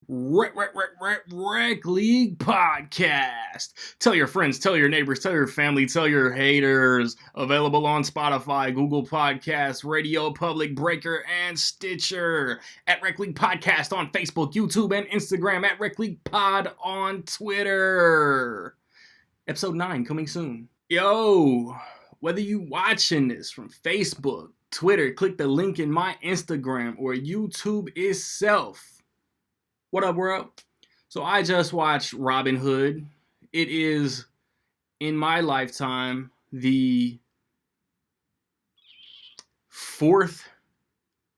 Rec League Podcast. Tell your friends, tell your neighbors, tell your family, tell your haters. Available on Spotify, Google Podcasts, Radio Public, Breaker, and Stitcher. At Rec League Podcast on Facebook, YouTube, and Instagram. At Rec League Pod on Twitter. Episode 9 coming soon. Yo, whether you watching this from Facebook, Twitter, click the link in my Instagram, or YouTube itself. What up, world? So I just watched Robin Hood. It is, in my lifetime, the fourth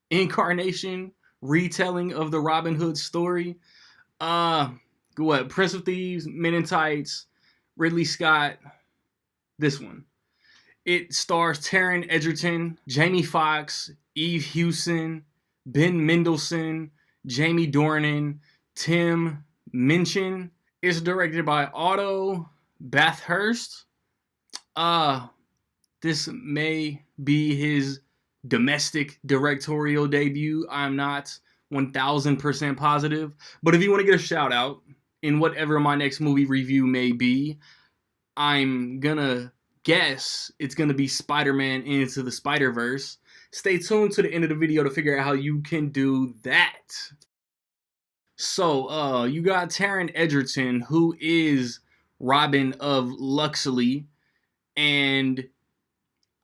incarnation retelling of the Robin Hood story. Prince of Thieves, Men in Tights, Ridley Scott, this one. It stars Taron Egerton, Jamie Foxx, Eve Hewson, Ben Mendelsohn, Jamie Dornan, Tim Minchin. It's directed by Otto Bathurst. This may be his domestic directorial debut. I'm not 1000% positive. But if you want to get a shout out in whatever my next movie review may be, I'm gonna guess it's gonna be Spider-Man Into the Spider-Verse. Stay tuned to the end of the video to figure out how you can do that. So, you got Taron Egerton, who is Robin of Luxley, and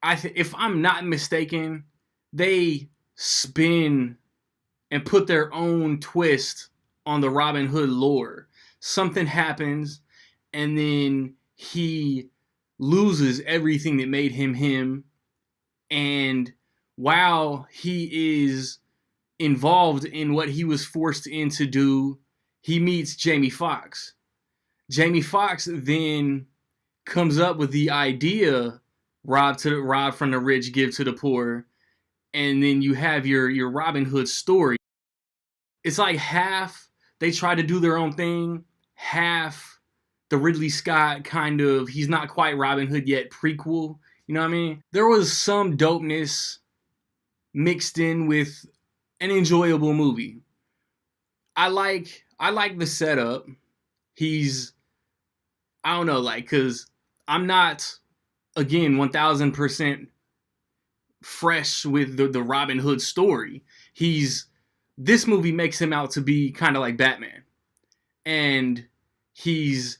if I'm not mistaken, they spin and put their own twist on the Robin Hood lore. Something happens, and then he loses everything that made him him, and while he is involved in what he was forced in to do, he meets Jamie Foxx. Jamie Foxx then comes up with the idea, rob from the rich, give to the poor, and then you have your Robin Hood story. It's like half they try to do their own thing, half the Ridley Scott kind of, he's not quite Robin Hood yet prequel. You know what I mean? There was some dopeness mixed in with an enjoyable movie. I like the setup. I don't know, cause I'm not, again, 1000% fresh with the Robin Hood story. This movie makes him out to be kind of like Batman. And he's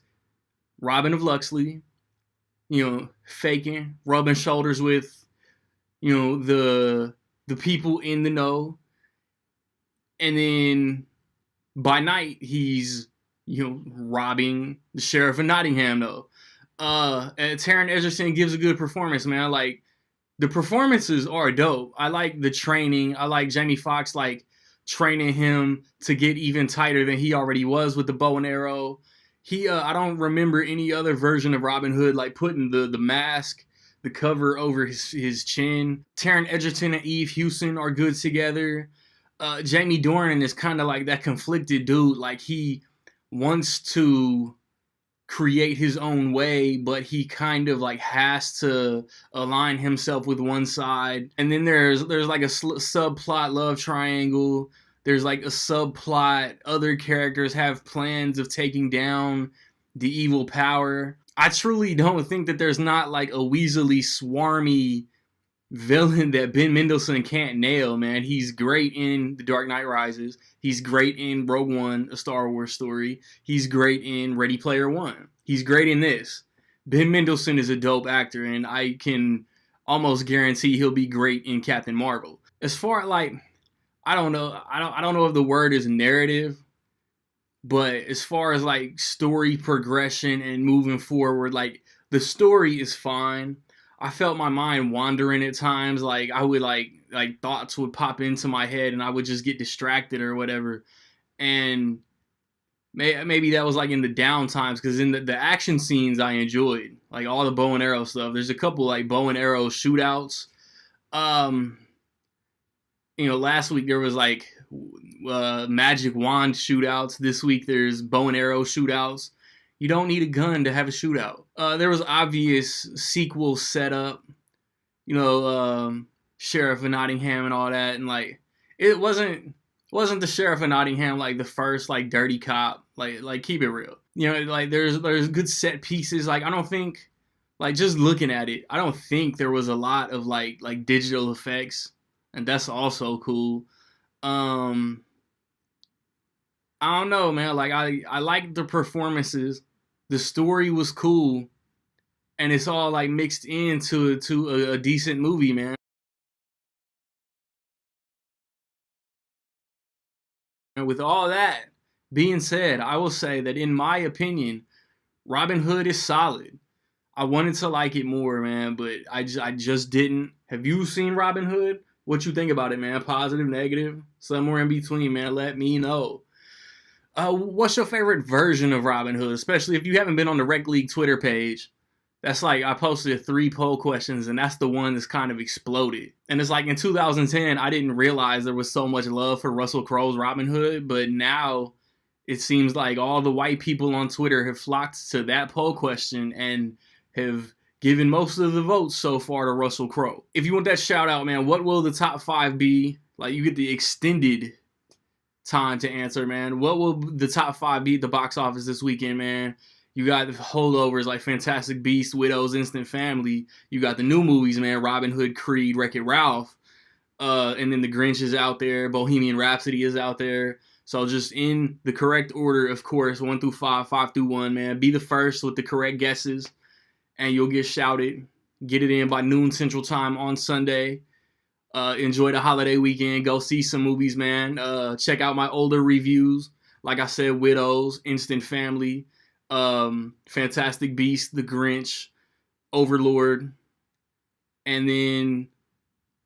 Robin of Luxley, faking, rubbing shoulders with, the people in the know. And then by night, he's, robbing the sheriff of Nottingham, though. And Taron Egerton gives a good performance, man. The performances are dope. I like the training. I like Jamie Foxx, training him to get even tighter than he already was with the bow and arrow. I don't remember any other version of Robin Hood, putting the mask, the cover over his chin. Taron Egerton and Eve Hewson are good together. Jamie Dornan is kind of like that conflicted dude. He wants to create his own way, but he kind of has to align himself with one side. And then there's a subplot love triangle. There's a subplot. Other characters have plans of taking down the evil power. I truly don't think that there's not a Weasley swarmy villain that Ben Mendelsohn can't nail, man. He's great in The Dark Knight Rises. He's great in Rogue One, a Star Wars story. He's great in Ready Player One. He's great in this. Ben Mendelsohn is a dope actor, and I can almost guarantee he'll be great in Captain Marvel. As far as I don't know if the word is narrative, but as far as story progression and moving forward, the story is fine. I felt my mind wandering at times. I would thoughts would pop into my head and I would just get distracted or whatever. And maybe that was in the down times, because in the action scenes I enjoyed, all the bow and arrow stuff. There's a couple bow and arrow shootouts. Last week there was magic wand shootouts. This week there's bow and arrow shootouts. You don't need a gun to have a shootout. There was obvious sequel setup, Sheriff of Nottingham and all that, and it wasn't wasn't the Sheriff of Nottingham like the first like dirty cop? Like keep it real. You know, like there's good set pieces. Like I don't think, like just looking at it, I don't think there was a lot of like digital effects, and that's also cool. Um, I don't know, man. Like I like the performances. The story was cool, and it's all like mixed into a decent movie, man. And with all that being said, I will say that in my opinion, Robin Hood is solid. I wanted to like it more, man, but I just didn't. Have you seen Robin Hood? What you think about it, man? Positive, negative, somewhere in between, man. Let me know. What's your favorite version of Robin Hood? Especially if you haven't been on the Rec League Twitter page. That's like I posted 3 poll questions, and that's the one that's kind of exploded. And it's like in 2010, I didn't realize there was so much love for Russell Crowe's Robin Hood, but now it seems like all the white people on Twitter have flocked to that poll question and have given most of the votes so far to Russell Crowe. If you want that shout out, man, what will the top 5 be? Like you get the extended time to answer, man. What will the top 5 be at the box office this weekend, man? You got holdovers like Fantastic Beasts, Widows, Instant Family. You got the new movies, man. Robin Hood, Creed, Wreck-It Ralph. And then The Grinch is out there. Bohemian Rhapsody is out there. So just in the correct order, of course, 1 through 5, 5 through 1, man. Be the first with the correct guesses, and you'll get shouted. Get it in by noon Central Time on Sunday. Enjoy the holiday weekend. Go see some movies, man. Check out my older reviews. Like I said, Widows, Instant Family, Fantastic Beasts, The Grinch, Overlord. And then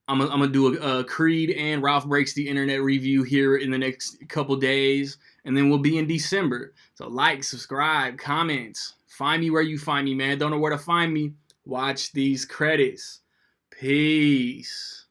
I'm gonna do a Creed and Ralph Breaks the Internet review here in the next couple days. And then we'll be in December. So like, subscribe, comment. Find me where you find me, man. Don't know where to find me? Watch these credits. Peace.